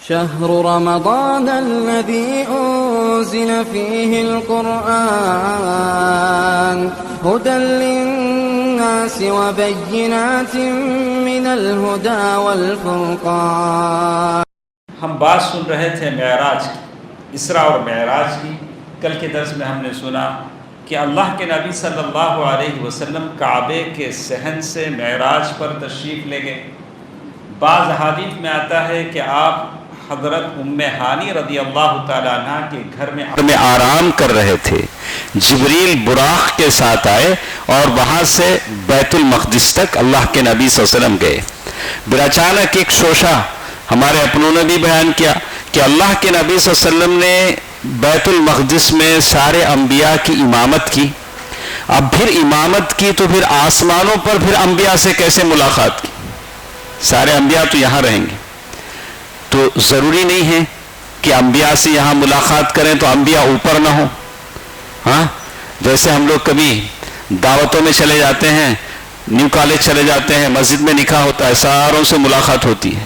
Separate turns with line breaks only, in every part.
شهر رمضان الذي أنزل فيه القرآن هدى للناس وبينات من الهدى والفرقان.
ہم بات سن رہے تھے معراج کی، اسراء اور معراج کی. کل کے درس میں ہم نے سنا کہ اللہ کے نبی صلی اللہ علیہ وسلم کعبے کے صحن سے معراج پر تشریف لے گئے. بعض احادیث میں آتا ہے کہ آپ حضرت ام ہانی رضی اللہ تعالیٰ عنہ کے گھر میں آرام کر رہے تھے. جبریل براق کے ساتھ آئے اور وہاں سے بیت المقدس تک اللہ کے نبی صلی اللہ علیہ وسلم گئے. پھر اچانک ایک شوشہ ہمارے اپنوں نے بھی بیان کیا کہ اللہ کے نبی صلی اللہ علیہ وسلم نے بیت المقدس میں سارے انبیاء کی امامت کی. اب پھر امامت کی تو پھر آسمانوں پر پھر انبیاء سے کیسے ملاقات کی؟ سارے انبیاء تو یہاں رہیں گے، تو ضروری نہیں ہے کہ انبیاء سے یہاں ملاقات کریں تو انبیاء اوپر نہ ہوں. ہاں، جیسے ہم لوگ کبھی دعوتوں میں چلے جاتے ہیں، نیو کالج چلے جاتے ہیں، مسجد میں نکاح ہوتا ہے، ساروں سے ملاقات ہوتی ہے.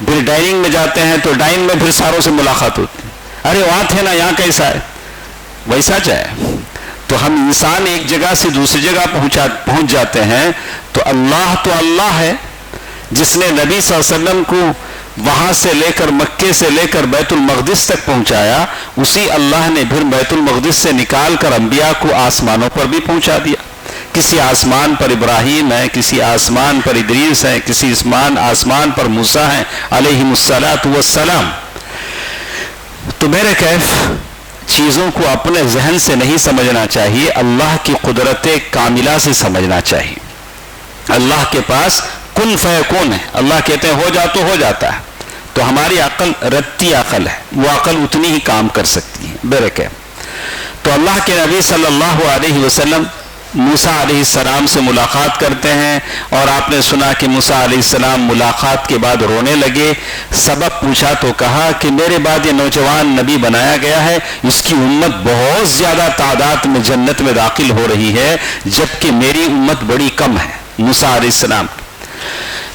پھر ڈائننگ میں جاتے ہیں تو ڈائننگ میں پھر ساروں سے ملاقات ہوتی ہے. ارے وہاں تھے نا، یہاں کیسا ہے؟ ویسا چاہے. تو ہم انسان ایک جگہ سے دوسری جگہ پہنچ جاتے ہیں تو اللہ ہے جس نے نبی صلی اللہ علیہ وسلم کو وہاں سے لے کر مکے سے لے کر بیت المقدس تک پہنچایا. اسی اللہ نے پھر بیت المقدس سے نکال کر انبیاء کو آسمانوں پر بھی پہنچا دیا. کسی آسمان پر ابراہیم ہے، کسی آسمان پر ادریس ہے، کسی آسمان پر موسیٰ ہیں علیہم الصلاۃ والسلام. تو میرے کیف چیزوں کو اپنے ذہن سے نہیں سمجھنا چاہیے، اللہ کی قدرت کاملہ سے سمجھنا چاہیے. اللہ کے پاس کن فیکون ہے. اللہ کہتے ہیں ہو جا تو ہو جاتا ہے. تو ہماری عقل رتی عقل ہے، وہ عقل اتنی ہی کام کر سکتی ہے. میرے کیف تو اللہ کے نبی صلی اللہ علیہ وسلم موسیٰ علیہ السلام سے ملاقات کرتے ہیں، اور آپ نے سنا کہ موسیٰ علیہ السلام ملاقات کے بعد رونے لگے. سبب پوچھا تو کہا کہ میرے بعد یہ نوجوان نبی بنایا گیا ہے، اس کی امت بہت زیادہ تعداد میں جنت میں داخل ہو رہی ہے، جبکہ میری امت بڑی کم ہے. موسیٰ علیہ السلام،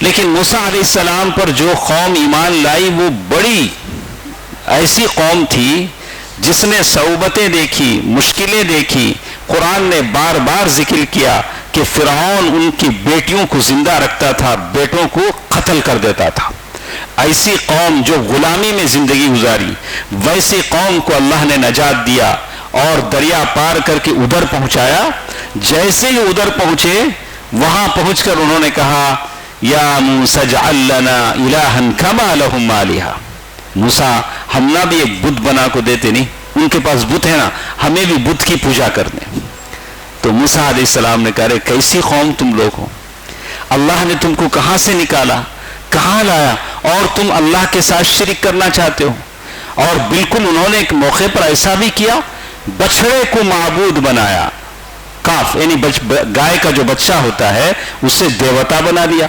لیکن موسیٰ علیہ السلام پر جو قوم ایمان لائی وہ بڑی ایسی قوم تھی جس نے صعوبتیں دیکھی، مشکلیں دیکھی. قرآن نے بار بار ذکر کیا کہ فرعون ان کی بیٹیوں کو زندہ رکھتا تھا، بیٹوں کو قتل کر دیتا تھا. ایسی قوم جو غلامی میں زندگی گزاری، ویسی قوم کو اللہ نے نجات دیا اور دریا پار کر کے ادھر پہنچایا. جیسے ہی ادھر پہنچے، وہاں پہنچ کر انہوں نے کہا یا موسیٰ اجعل لنا الہا کما لہم آلہہ. موسیٰ ہم نہ بھی ایک بت بنا کو دیتے نہیں، ان کے پاس بت ہے نا، ہمیں بھی بت کی پوجا کرنے. تو موسیٰ علیہ السلام نے کہا کیسی قوم تم لوگ ہو؟ اللہ نے تم کو کہاں سے نکالا، کہاں لایا، اور تم اللہ کے ساتھ شرک کرنا چاہتے ہو؟ اور بالکل انہوں نے ایک موقع پر ایسا بھی کیا، بچڑے کو معبود بنایا. کاف یعنی گائے کا جو بچہ ہوتا ہے اسے دیوتا بنا دیا.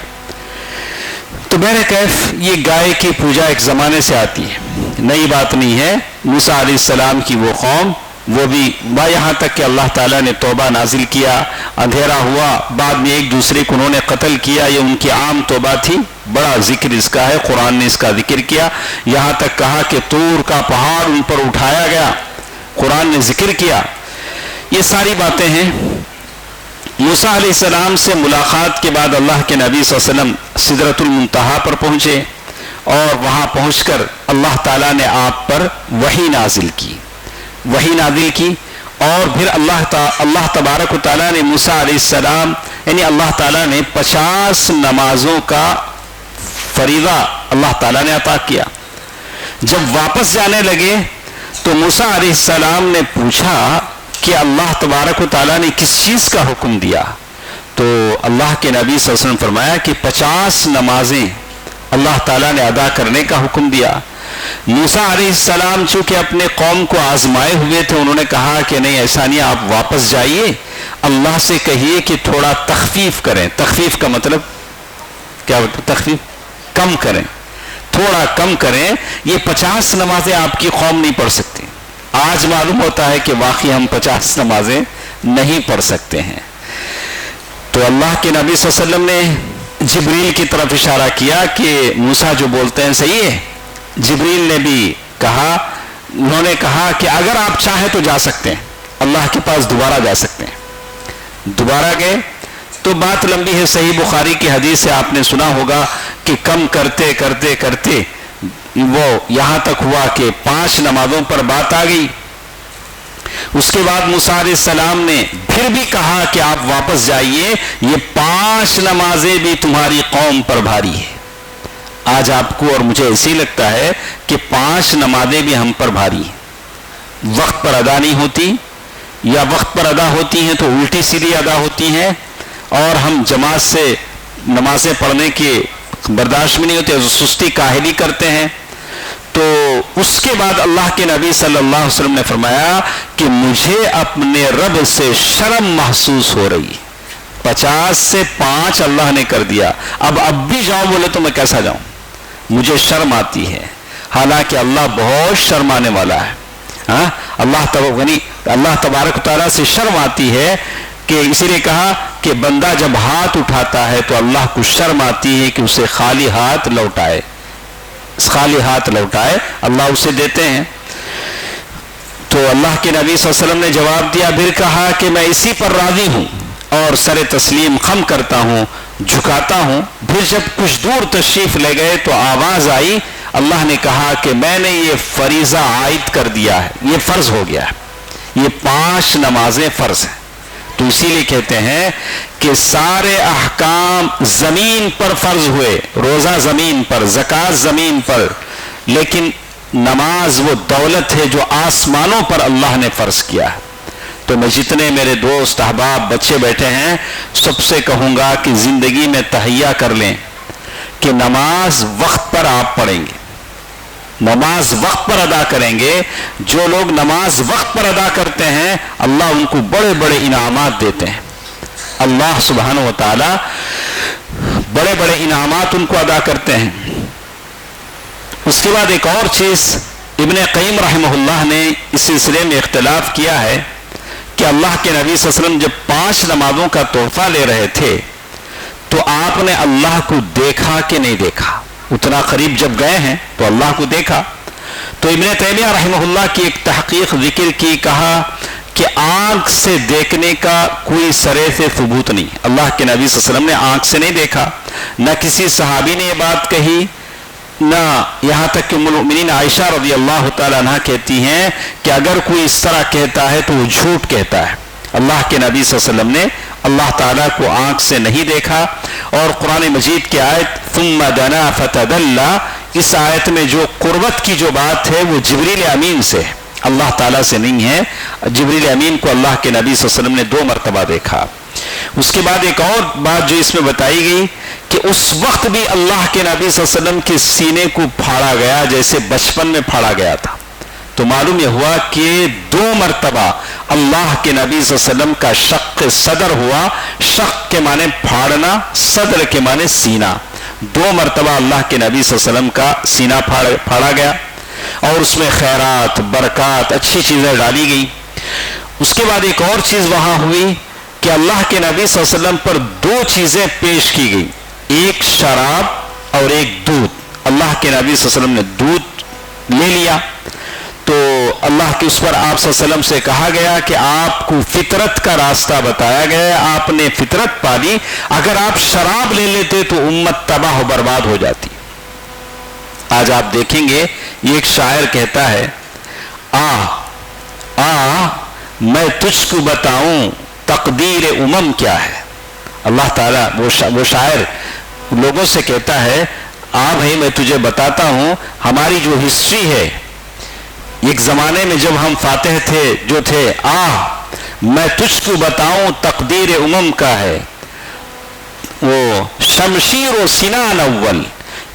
تو میرے کیف یہ گائے کی پوجا ایک زمانے سے آتی ہے، نئی بات نہیں ہے. موسیٰ علیہ السلام کی وہ قوم، وہ بھی یہاں تک کہ اللہ تعالیٰ نے توبہ نازل کیا، اندھیرا ہوا، بعد میں ایک دوسرے کو انہوں نے قتل کیا. یہ ان کی عام توبہ تھی. بڑا ذکر اس کا ہے، قرآن نے اس کا ذکر کیا. یہاں تک کہا کہ طور کا پہاڑ ان پر اٹھایا گیا، قرآن نے ذکر کیا. یہ ساری باتیں ہیں. موسیٰ علیہ السلام سے ملاقات کے بعد اللہ کے نبی صلی اللہ علیہ وسلم سدرۃ المنتہا پر پہنچے، اور وہاں پہنچ کر اللہ تعالیٰ نے آپ پر وحی نازل کی. اور پھر اللہ تبارک و تعالیٰ نے موسیٰ علیہ السلام یعنی اللہ تعالیٰ نے 50 نمازوں کا فریضہ اللہ تعالیٰ نے عطا کیا. جب واپس جانے لگے تو موسیٰ علیہ السلام نے پوچھا کہ اللہ تبارک و تعالیٰ نے کس چیز کا حکم دیا؟ تو اللہ کے نبی صلی اللہ علیہ وسلم فرمایا کہ 50 نمازیں اللہ تعالیٰ نے ادا کرنے کا حکم دیا. موسیٰ علیہ السلام چونکہ اپنے قوم کو آزمائے ہوئے تھے، انہوں نے کہا کہ نہیں ایسا نہیں، آپ واپس جائیے، اللہ سے کہیے کہ تھوڑا تخفیف کریں. تخفیف کا مطلب کیا ہوتا ہے؟ تخفیف کم کریں، تھوڑا کم کریں. یہ 50 نمازیں آپ کی قوم نہیں پڑھ سکتی. آج معلوم ہوتا ہے کہ واقعی ہم 50 نمازیں نہیں پڑھ سکتے ہیں. تو اللہ کے نبی صلی اللہ علیہ وسلم نے جبریل کی طرف اشارہ کیا کہ موسیٰ جو بولتے ہیں صحیح ہے،
جبریل نے بھی کہا، انہوں نے کہا کہ اگر آپ چاہیں تو جا سکتے ہیں، اللہ کے پاس دوبارہ جا سکتے ہیں۔ دوبارہ گئے تو بات لمبی ہے، صحیح بخاری کی حدیث سے آپ نے سنا ہوگا کہ کم کرتے کرتے کرتے وہ یہاں تک ہوا کہ 5 نمازوں پر بات آ گئی۔ اس کے بعد موسیٰ علیہ السلام نے پھر بھی کہا کہ آپ واپس جائیے، یہ 5 نمازیں بھی تمہاری قوم پر بھاری ہے۔ آج آپ کو اور مجھے ایسے ہی لگتا ہے کہ 5 نمازیں بھی ہم پر بھاری ہیں، وقت پر ادا نہیں ہوتی، یا وقت پر ادا ہوتی ہیں تو الٹی سیدھی ادا ہوتی ہیں، اور ہم جماعت سے نمازیں پڑھنے کے برداشت میں نہیں ہوتے، سستی کاہلی کرتے ہیں۔ تو اس کے بعد اللہ کے نبی صلی اللہ علیہ وسلم نے فرمایا کہ مجھے اپنے رب سے شرم محسوس ہو رہی ہے۔ 50 سے 5 اللہ نے کر دیا، اب بھی جاؤ بولے تو میں کیسا جاؤں، مجھے شرم آتی ہے، حالانکہ اللہ بہت شرمانے والا ہے۔ ہاں، اللہ تبارک و تعالیٰ سے شرم آتی ہے کہ اسی لیے کہا کہ بندہ جب ہاتھ اٹھاتا ہے تو اللہ کو شرم آتی ہے کہ اسے خالی ہاتھ لوٹائے، اللہ اسے دیتے ہیں۔ تو اللہ کے نبی صلی اللہ علیہ وسلم نے جواب دیا، پھر کہا کہ میں اسی پر راضی ہوں اور سر تسلیم خم کرتا ہوں، جھکاتا ہوں۔ پھر جب کچھ دور تشریف لے گئے تو آواز آئی، اللہ نے کہا کہ میں نے یہ فریضہ عائد کر دیا ہے، یہ فرض ہو گیا ہے، یہ 5 نمازیں فرض ہیں۔ تو اسی لیے کہتے ہیں کہ سارے احکام زمین پر فرض ہوئے، روزہ زمین پر، زکوٰۃ زمین پر، لیکن نماز وہ دولت ہے جو آسمانوں پر اللہ نے فرض کیا ہے۔ تو میں جتنے میرے دوست احباب بچے بیٹھے ہیں سب سے کہوں گا کہ زندگی میں تہیا کر لیں کہ نماز وقت پر آپ پڑھیں گے، نماز وقت پر ادا کریں گے۔ جو لوگ نماز وقت پر ادا کرتے ہیں اللہ ان کو بڑے بڑے انعامات دیتے ہیں، اللہ سبحانہ و تعالی بڑے بڑے انعامات ان کو ادا کرتے ہیں۔ اس کے بعد ایک اور چیز ابن قیم رحمہ اللہ نے اس سلسلے میں اختلاف کیا ہے کہ اللہ کے نبی صلی اللہ علیہ وسلم جب 5 نمازوں کا تحفہ لے رہے تھے تو آپ نے اللہ کو دیکھا کہ نہیں دیکھا؟ اتنا قریب جب گئے ہیں تو اللہ کو دیکھا۔ تو ابن تیمیہ رحمہ اللہ کی ایک تحقیق ذکر کی، کہا کہ آنکھ سے دیکھنے کا کوئی سرے سے ثبوت نہیں، اللہ کے نبی صلی اللہ علیہ وسلم نے آنکھ سے نہیں دیکھا، نہ کسی صحابی نے یہ بات کہی، نہ یہاں تک کہ ام المؤمنین عائشہ رضی اللہ تعالیٰ عنہ کہتی ہیں کہ اگر کوئی اس طرح کہتا ہے تو وہ جھوٹ کہتا ہے۔ اللہ کے نبی صلی اللہ علیہ وسلم نے اللہ تعالیٰ کو آنکھ سے نہیں دیکھا۔ اور قرآن مجید کی آیت ثم دنا فتدلی، اس آیت میں جو قربت کی جو بات ہے وہ جبریل امین سے ہے، اللہ تعالیٰ سے نہیں ہے۔ جبریل امین کو اللہ کے نبی صلی اللہ علیہ وسلم نے 2 مرتبہ دیکھا۔ اس کے بعد ایک اور بات جو اس میں بتائی گئی کہ اس وقت بھی اللہ کے نبی صلی اللہ علیہ وسلم کے سینے کو پھاڑا گیا جیسے بچپن میں پھاڑا گیا تھا۔ تو معلوم یہ ہوا کہ 2 مرتبہ اللہ کے نبی صلی اللہ علیہ وسلم کا شق صدر ہوا، شق کے معنی پھاڑنا، صدر کے معنی سینہ۔ 2 مرتبہ اللہ کے نبی صلی اللہ علیہ وسلم کا سینہ پھاڑا گیا اور اس میں خیرات، برکات، اچھی چیزیں ڈالی گئی۔ اس کے بعد ایک اور چیز وہاں ہوئی کہ اللہ کے نبی صلی اللہ علیہ وسلم پر 2 چیزیں پیش کی گئی، ایک شراب اور ایک دودھ۔ اللہ کے نبی صلی اللہ علیہ وسلم نے دودھ لے لیا تو اللہ کے اس پر آپ صلی اللہ علیہ وسلم سے کہا گیا کہ آپ کو فطرت کا راستہ بتایا گیا، آپ نے فطرت پا لی، اگر آپ شراب لے لیتے تو امت تباہ و برباد ہو جاتی۔ آج آپ دیکھیں گے یہ ایک شاعر کہتا ہے، میں تجھ کو بتاؤں تقدیر امم کیا ہے۔ اللہ تعالیٰ وہ شاعر لوگوں سے کہتا ہے، بھائی میں تجھے بتاتا ہوں ہماری جو ہسٹری ہے، ایک زمانے میں جب ہم فاتح تھے جو تھے، میں تجھ کو بتاؤں تقدیر امم کا ہے، وہ شمشیر و سنان اول،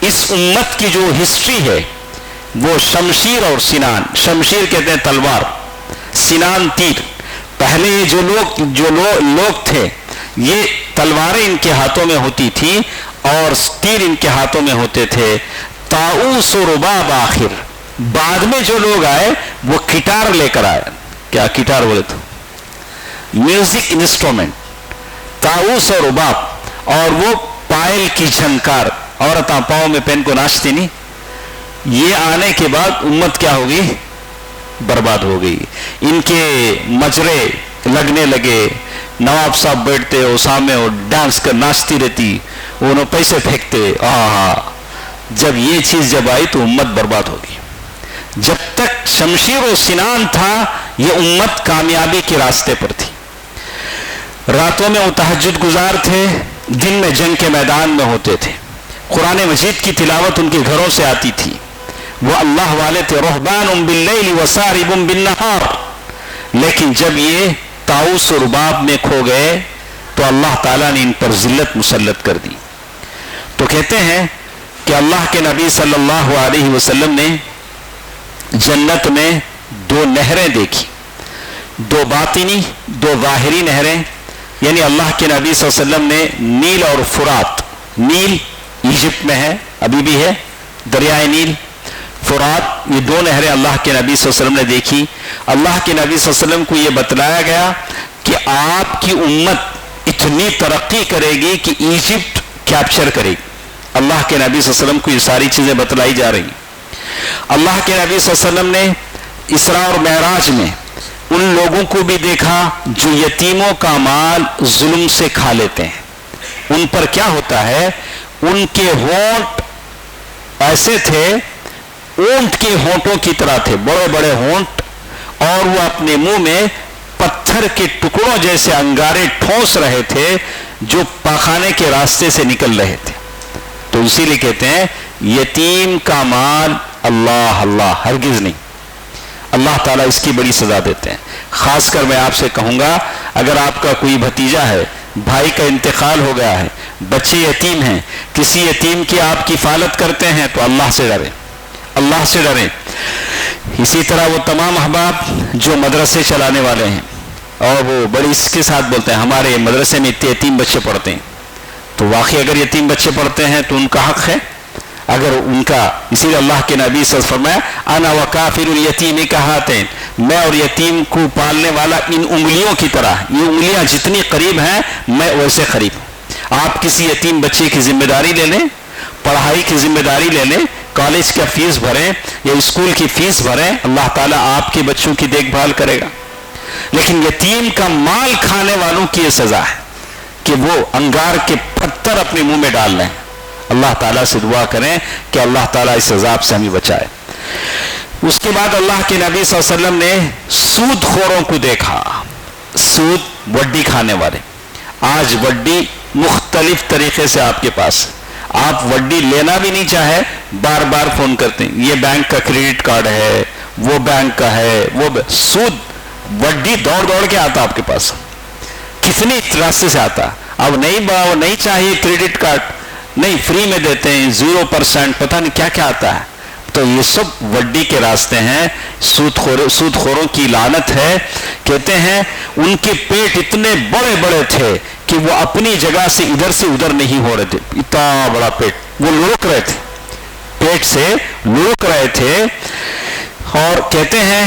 اس امت کی جو ہسٹری ہے وہ شمشیر اور سنان، شمشیر کہتے ہیں تلوار، سنان تیر۔ پہلے جو لوگ تھے یہ تلواریں ان کے ہاتھوں میں ہوتی تھی اور تیر ان کے ہاتھوں میں ہوتے تھے۔ طاؤس و رباب آخر، بعد میں جو لوگ آئے وہ گٹار لے کر آئے۔ کیا گٹار بولے تو میوزک انسٹرومنٹ، طاؤس اور رباب، اور وہ پائل کی جھنکار، عورتاں پاؤں میں پہن کو ناچتی نہیں، یہ آنے کے بعد امت کیا ہوگی؟ برباد ہو گئی. ان کے مجرے لگنے لگے، نواب صاحب بیٹھتے ہو سامنے اور ڈانس کر ناچتی رہتی، انہوں پیسے پھینکتے. جب یہ چیز جب آئی تو امت برباد ہوگی. جب تک شمشیر و سنان تھا یہ امت کامیابی کے راستے پر تھی. راتوں میں وہ تہجد گزار تھے، دن میں جنگ کے میدان میں ہوتے تھے. قرآن مجید کی تلاوت ان کے گھروں سے آتی تھی. وہ اللہ والے تھے، رہبان باللیل وسارب بالنہار. لیکن جب یہ طاؤس و رباب میں کھو گئے تو اللہ تعالیٰ نے ان پر ذلت مسلط کر دی. تو کہتے ہیں کہ اللہ کے نبی صلی اللہ علیہ وسلم نے جنت میں 2 نہریں دیکھی، 2 باطنی 2 ظاہری نہریں. یعنی اللہ کے نبی صلی اللہ علیہ وسلم نے نیل اور فرات، نیل ایجپٹ میں ہے، ابھی بھی ہے دریائے نیل، فرات، یہ 2 نہریں اللہ کے نبی صلی اللہ علیہ وسلم نے دیکھی. اللہ کے نبی صلی اللہ علیہ وسلم کو یہ بتلایا گیا کہ آپ کی امت اتنی ترقی کرے گی کہ ایجپٹ کیپچر کرے گی. اللہ کے نبی صلی اللہ علیہ وسلم کو یہ ساری چیزیں بتلائی جا رہی. اللہ کے نبی صلی اللہ علیہ وسلم نے اسراء اور معراج میں ان لوگوں کو بھی دیکھا جو یتیموں کا مال ظلم سے کھا لیتے ہیں. ان پر کیا ہوتا ہے، ان کے ہونٹ ایسے تھے، اونٹ کے ہونٹوں کی طرح تھے، بڑے بڑے ہونٹ، اور وہ اپنے منہ میں پتھر کے ٹکڑوں جیسے انگارے ٹھونس رہے تھے جو پاخانے کے راستے سے نکل رہے تھے. تو اسی لیے کہتے ہیں یتیم کا مال اللہ ہرگز نہیں. اللہ تعالیٰ اس کی بڑی سزا دیتے ہیں. خاص کر میں آپ سے کہوں گا، اگر آپ کا کوئی بھتیجا ہے، بھائی کا انتقال ہو گیا ہے، بچے یتیم ہیں، کسی یتیم کی آپ کفالت کرتے ہیں تو اللہ سے ڈریں، اللہ سے ڈریں. اسی طرح وہ تمام احباب جو مدرسے چلانے والے ہیں اور وہ بڑی اس کے ساتھ بولتے ہیں ہمارے مدرسے میں اتنے یتیم بچے پڑھتے ہیں، تو واقعی اگر یتیم بچے پڑھتے ہیں تو ان کا حق ہے. اگر ان کا، اسی لیے اللہ کے نبی صلی اللہ علیہ وسلم فرمایا انا وکافر الیتیم کہاتین، میں اور یتیم کو پالنے والا ان انگلیوں کی طرح، یہ انگلیاں جتنی قریب ہیں میں ویسے قریب ہوں. آپ کسی یتیم بچے کی ذمہ داری لے لیں، پڑھائی کی ذمہ داری لے لیں، کالج کا فیس بھریں یا اسکول کی فیس بھریں، اللہ تعالیٰ آپ کے بچوں کی دیکھ بھال کرے گا. لیکن یتیم کا مال کھانے والوں کی یہ سزا ہے کہ وہ انگار کے پتھر اپنے منہ میں ڈال لیں. اللہ تعالیٰ سے دعا کریں کہ اللہ تعالیٰ اس عذاب سے ہمیں بچائے. اس کے بعد اللہ کے نبی صلی اللہ علیہ وسلم نے سود خوروں کو دیکھا، سود وڈی کھانے والے. آج وڈی مختلف طریقے سے آپ کے پاس، آپ وڈی لینا بھی نہیں چاہے بار بار فون کرتے ہیں، یہ بینک کا کریڈٹ کارڈ ہے، وہ بینک کا ہے، وہ سود وڈی دوڑ دوڑ کے آتا آپ کے پاس، کتنی راستے سے آتا. اب نہیں چاہیے کریڈٹ کارڈ، نہیں فری میں دیتے ہیں 0%، پتہ نہیں کیا کیا آتا ہے. تو یہ سب وڈی کے راستے ہیں. سود خوروں کی لعنت ہے. کہتے ہیں ان کے پیٹ اتنے بڑے بڑے تھے کہ وہ اپنی جگہ سے ادھر نہیں ہو رہے تھے. اتنا بڑا پیٹ، وہ لڑک رہے تھے، پیٹ سے لڑک رہے تھے. اور کہتے ہیں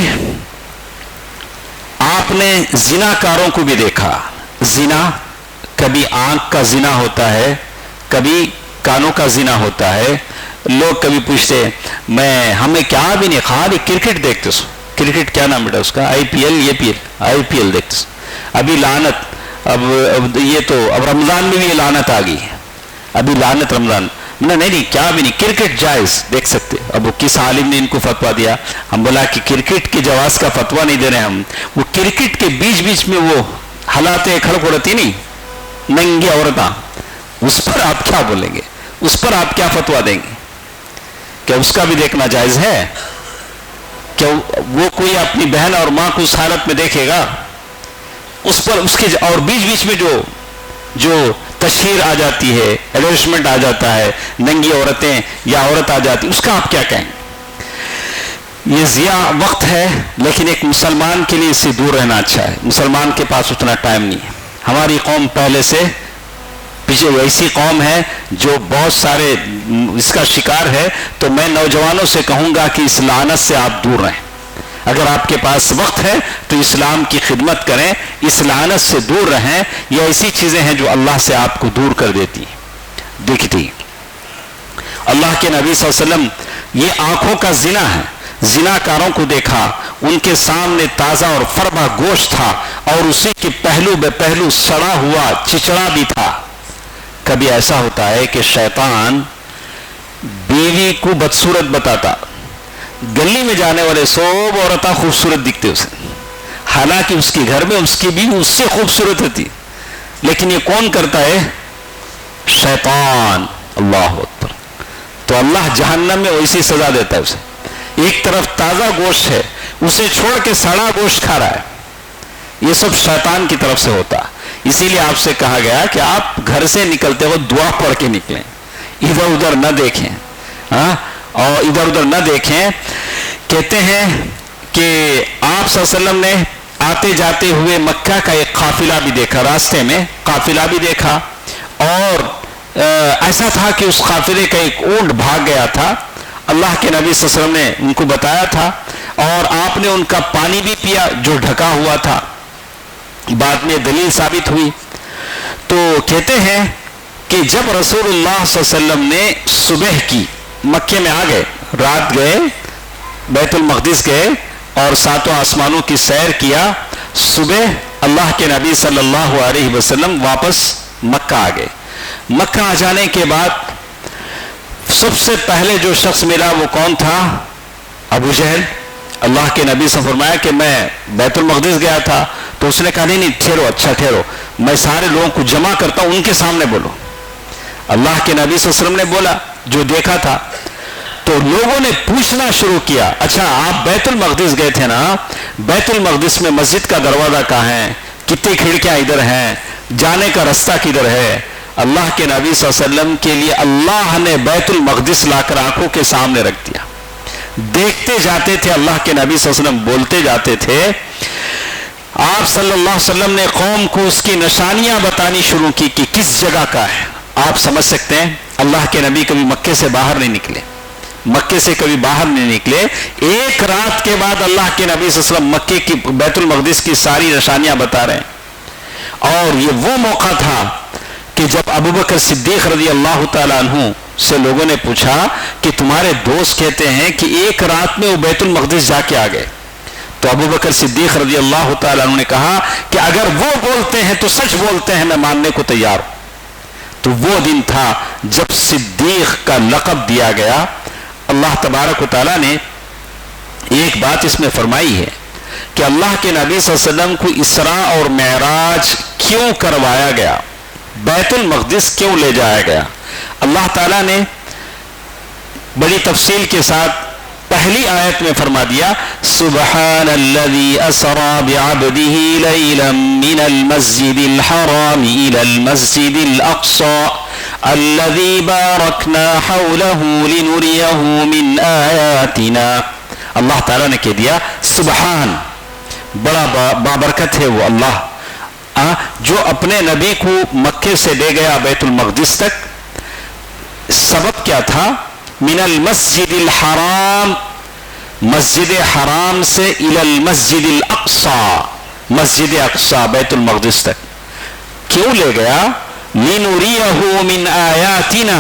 آپ نے زنا کاروں کو بھی دیکھا. زنا کبھی آنکھ کا زنا ہوتا ہے، کبھی کانوں کا زنا ہوتا ہے. لوگ کبھی پوچھتے ہمیں کیا بھی نہیں، خالی کرکٹ دیکھتے سو. کرکٹ کیا نام بیٹا اس کا، آئی پی ایل دیکھتے سو. ابھی لعنت، اب یہ تو اب رمضان میں بھی یہ لعنت آ گئی ہے. ابھی لعنت رمضان نہیں کیا بھی نہیں، کرکٹ جائز دیکھ سکتے. اب کس عالم نے ان کو فتوا دیا؟ ہم بولا کہ کرکٹ کے جواز کا فتوا نہیں دے رہے ہم. وہ کرکٹ کے بیچ میں وہ حالاتیں کھڑک ہوتی نہیں، ننگی عورتاں، اس پر آپ کیا بولیں گے؟ اس پر آپ کیا فتوا دیں گے؟ کیا اس کا بھی دیکھنا جائز ہے؟ کیا وہ کوئی اپنی بہن اور ماں کو اس حالت میں دیکھے گا؟ اس پر اس کے اور بیچ میں جو تشہیر آ جاتی ہے، ایڈورٹائزمنٹ آ جاتا ہے، ننگی عورتیں یا عورت آ جاتی، اس کا آپ کیا کہیں؟ یہ ضیاع وقت ہے. لیکن ایک مسلمان کے لیے اس سے دور رہنا اچھا ہے. مسلمان کے پاس اتنا ٹائم نہیں ہے. ہماری قوم پہلے سے پیچھے ایسی قوم ہے جو بہت سارے اس کا شکار ہے. تو میں نوجوانوں سے کہوں گا کہ اس لعنت سے آپ دور رہیں. اگر آپ کے پاس وقت ہے تو اسلام کی خدمت کریں، اس لعنت سے دور رہیں. یہ ایسی چیزیں ہیں جو اللہ سے آپ کو دور کر دیتی ہیں. دیکھتی اللہ کے نبی صلی اللہ علیہ وسلم یہ آنکھوں کا زنا ہے. زناکاروں کو دیکھا، ان کے سامنے تازہ اور فربا گوشت تھا اور اسی کے پہلو بے پہلو سڑا ہوا چچڑا بھی تھا. کبھی ایسا ہوتا ہے کہ شیطان بیوی کو بدصورت بتاتا، گلی میں جانے والے سب عورتیں خوبصورت دکھتے اسے، حالانکہ اس کے گھر میں اس کی بیوی اس سے خوبصورت ہوتی، لیکن یہ کون کرتا ہے؟ شیطان. اللہ اکبر. تو اللہ جہنم میں ویسی سزا دیتا ہے اسے. ایک طرف تازہ گوشت ہے، اسے چھوڑ کے سڑا گوشت کھا رہا ہے. یہ سب شیطان کی طرف سے ہوتا. اسی لیے آپ سے کہا گیا کہ آپ گھر سے نکلتے ہو دعا پڑھ کے نکلیں، ادھر ادھر نہ دیکھیں. اور ادھر ادھر نہ دیکھیں. کہتے ہیں کہ آپ صلی اللہ علیہ وسلم نے آتے جاتے ہوئے مکہ کا ایک قافلہ بھی دیکھا، راستے میں قافلہ بھی دیکھا، اور ایسا تھا کہ اس قافلے کا ایک اونٹ بھاگ گیا تھا. اللہ کے نبی صلی اللہ علیہ وسلم نے ان کو بتایا تھا، اور آپ نے ان کا پانی بھی پیا جو ڈھکا ہوا تھا. بعد میں دلیل ثابت ہوئی. تو کہتے ہیں کہ جب رسول اللہ صلی اللہ علیہ وسلم نے صبح کی مکے میں آ گئے، رات گئے، بیت المقدس گئے اور ساتوں آسمانوں کی سیر کیا، صبح اللہ کے نبی صلی اللہ علیہ وسلم واپس مکہ آ گئے. مکہ آ جانے کے بعد سب سے پہلے جو شخص ملا وہ کون تھا؟ ابو جہل. اللہ کے نبی سے فرمایا کہ میں بیت المقدس گیا تھا. تو اس نے کہا نہیں ٹھہرو، اچھا ٹھہرو، میں سارے لوگوں کو جمع کرتا ہوں، ان کے سامنے بولو. اللہ کے نبی صلی اللہ علیہ وسلم نے بولا جو دیکھا تھا. تو لوگوں نے پوچھنا شروع کیا، اچھا آپ بیت المقدس گئے تھے نا، بیت المقدس میں مسجد کا دروازہ کہاں ہے؟ کتنی کھڑکیاں ادھر ہیں؟ جانے کا رستہ کدھر ہے؟ اللہ کے نبی صلی اللہ علیہ وسلم کے لیے اللہ نے بیت المقدس لا کر آنکھوں کے سامنے رکھ دیا. دیکھتے جاتے تھے اللہ کے نبی صلی اللہ علیہ وسلم، بولتے جاتے تھے. آپ صلی اللہ علیہ وسلم نے قوم کو اس کی نشانیاں بتانی شروع کی کہ کس جگہ کا ہے. آپ سمجھ سکتے ہیں اللہ کے نبی کبھی مکے سے باہر نہیں نکلے، مکے سے کبھی باہر نہیں نکلے. ایک رات کے بعد اللہ کے نبی صلی اللہ علیہ وسلم مکے کی بیت المقدس کی ساری نشانیاں بتا رہے ہیں. اور یہ وہ موقع تھا کہ جب ابوبکر صدیق رضی اللہ تعالیٰ عنہ سے لوگوں نے پوچھا کہ تمہارے دوست کہتے ہیں کہ ایک رات میں وہ بیت المقدس جا کے آ گئے. تو ابوبکر صدیق رضی اللہ تعالیٰ عنہ نے کہا کہ اگر وہ بولتے ہیں تو سچ بولتے ہیں، میں ماننے کو تیار ہوں. تو وہ دن تھا جب صدیق کا لقب دیا گیا. اللہ تبارک و تعالیٰ نے ایک بات اس میں فرمائی ہے کہ اللہ کے نبی صلی اللہ علیہ وسلم کو اسراء اور معراج کیوں کروایا گیا، بیت المقدس کیوں لے جایا گیا. اللہ تعالیٰ نے بڑی تفصیل کے ساتھ پہلی آیت میں فرما دیا سبحان الذي اسرا بعبده ليلا من المسجد الحرام الى المسجد الاقصى الذي باركنا حوله لنريه من آياتنا. اللہ تعالیٰ نے کہہ دیا سبحان، بڑا بابرکت ہے وہ اللہ جو اپنے نبی کو مکے سے لے گیا بیت المقدس تک. سبب کیا تھا؟ من المسجد الحرام، مسجد حرام سے الى المسجد الاقصى، مسجد اقصی بیت المقدس تک. کیوں لے گیا؟ لنریہ من آیاتنا،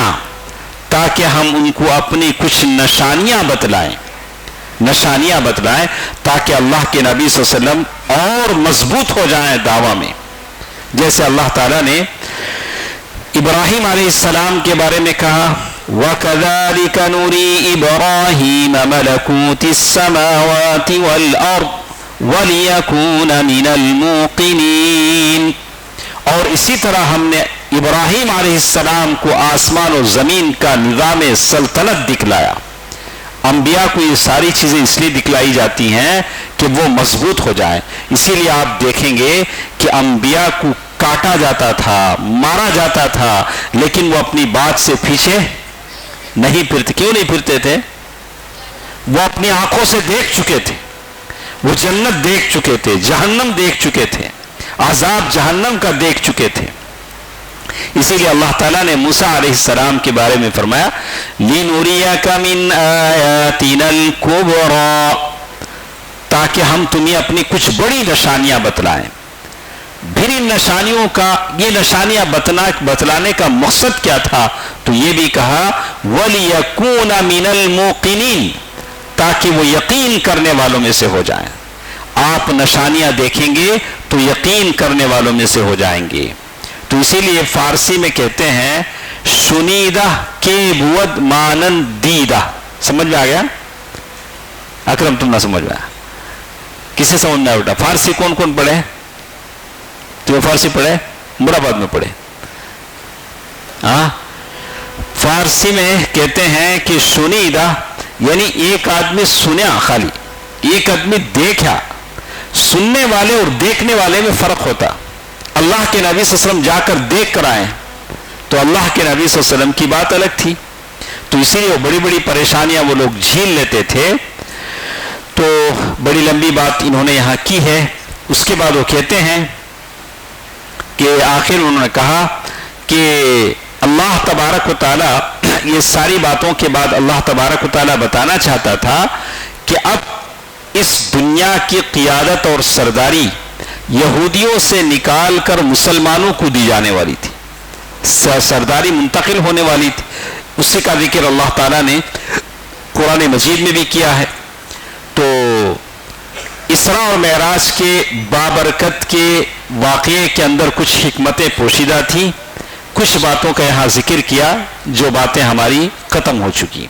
تاکہ ہم ان کو اپنی کچھ نشانیاں بتلائیں، نشانیاں بتلائیں تاکہ اللہ کے نبی صلی اللہ علیہ وسلم اور مضبوط ہو جائیں دعویٰ میں. جیسے اللہ تعالیٰ نے ابراہیم علیہ السلام کے بارے میں کہا وَكَذَلِكَ نُرِي إِبْرَاهِيمَ مَلَكُوتِ السَّمَاوَاتِ وَالْأَرْضِ وَلِيَكُونَ مِنَ الْمُوقِنِينَ. اور اسی طرح ہم نے ابراہیم علیہ السلام کو آسمان و زمین کا نظام سلطنت دکھلایا. انبیاء کو یہ ساری چیزیں اس لیے دکھلائی جاتی ہیں کہ وہ مضبوط ہو جائیں. اسی لیے آپ دیکھیں گے کہ انبیاء کو کاٹا جاتا تھا، مارا جاتا تھا، لیکن وہ اپنی بات سے پیچھے نہیں پھرتے. کیوں نہیں پھرتے تھے؟ وہ اپنی آنکھوں سے دیکھ چکے تھے، وہ جنت دیکھ چکے تھے، جہنم دیکھ چکے تھے، عذاب جہنم کا دیکھ چکے تھے. اسی لیے اللہ تعالیٰ نے موسیٰ علیہ السلام کے بارے میں فرمایا لِنُرِيَكَ مِنْ آيَاتِنَا الْكُبْرَى، تاکہ ہم تمہیں اپنی کچھ بڑی نشانیاں بتلائیں. پھر ان نشانیوں کا، یہ نشانیاں بتلانے کا مقصد کیا تھا؟ تو یہ بھی کہا وَلِيَكُونَ مِنَ الْمُوقِنِينَ، تاکہ وہ یقین کرنے والوں میں سے ہو جائیں. آپ نشانیاں دیکھیں گے تو یقین کرنے والوں میں سے ہو جائیں گے. تو اسی لیے فارسی میں کہتے ہیں شنیدہ کے بود مانند دیدہ. سمجھ میں آ گیا؟ اکرم تم نہ سمجھ میں آیا؟ کسے سمجھ میں آیا بیٹا؟ فارسی کون کون پڑھے؟ تو فارسی پڑھے؟ مراباد میں پڑھے. ہاں، فارسی میں کہتے ہیں کہ شنیدہ یعنی ایک آدمی سنیا، خالی ایک آدمی دیکھا. سننے والے اور دیکھنے والے میں فرق ہوتا. اللہ کے نبی صلی اللہ علیہ وسلم جا کر دیکھ کر آئے تو اللہ کے نبی صلی اللہ علیہ وسلم کی بات الگ تھی. تو اسی لیے وہ بڑی بڑی پریشانیاں وہ لوگ جھیل لیتے تھے. تو بڑی لمبی بات انہوں نے یہاں کی ہے. اس کے بعد وہ کہتے ہیں کہ آخر انہوں نے کہا کہ اللہ تبارک و تعالیٰ یہ ساری باتوں کے بعد اللہ تبارک و تعالیٰ بتانا چاہتا تھا کہ اب اس دنیا کی قیادت اور سرداری یہودیوں سے نکال کر مسلمانوں کو دی جانے والی تھی. سرداری منتقل ہونے والی تھی. اسی کا ذکر اللہ تعالیٰ نے قرآن مجید میں بھی کیا ہے. تو اسراء اور معراج کے بابرکت کے واقعے کے اندر کچھ حکمتیں پوشیدہ تھیں. کچھ باتوں کا یہاں ذکر کیا جو باتیں ہماری ختم ہو چکی.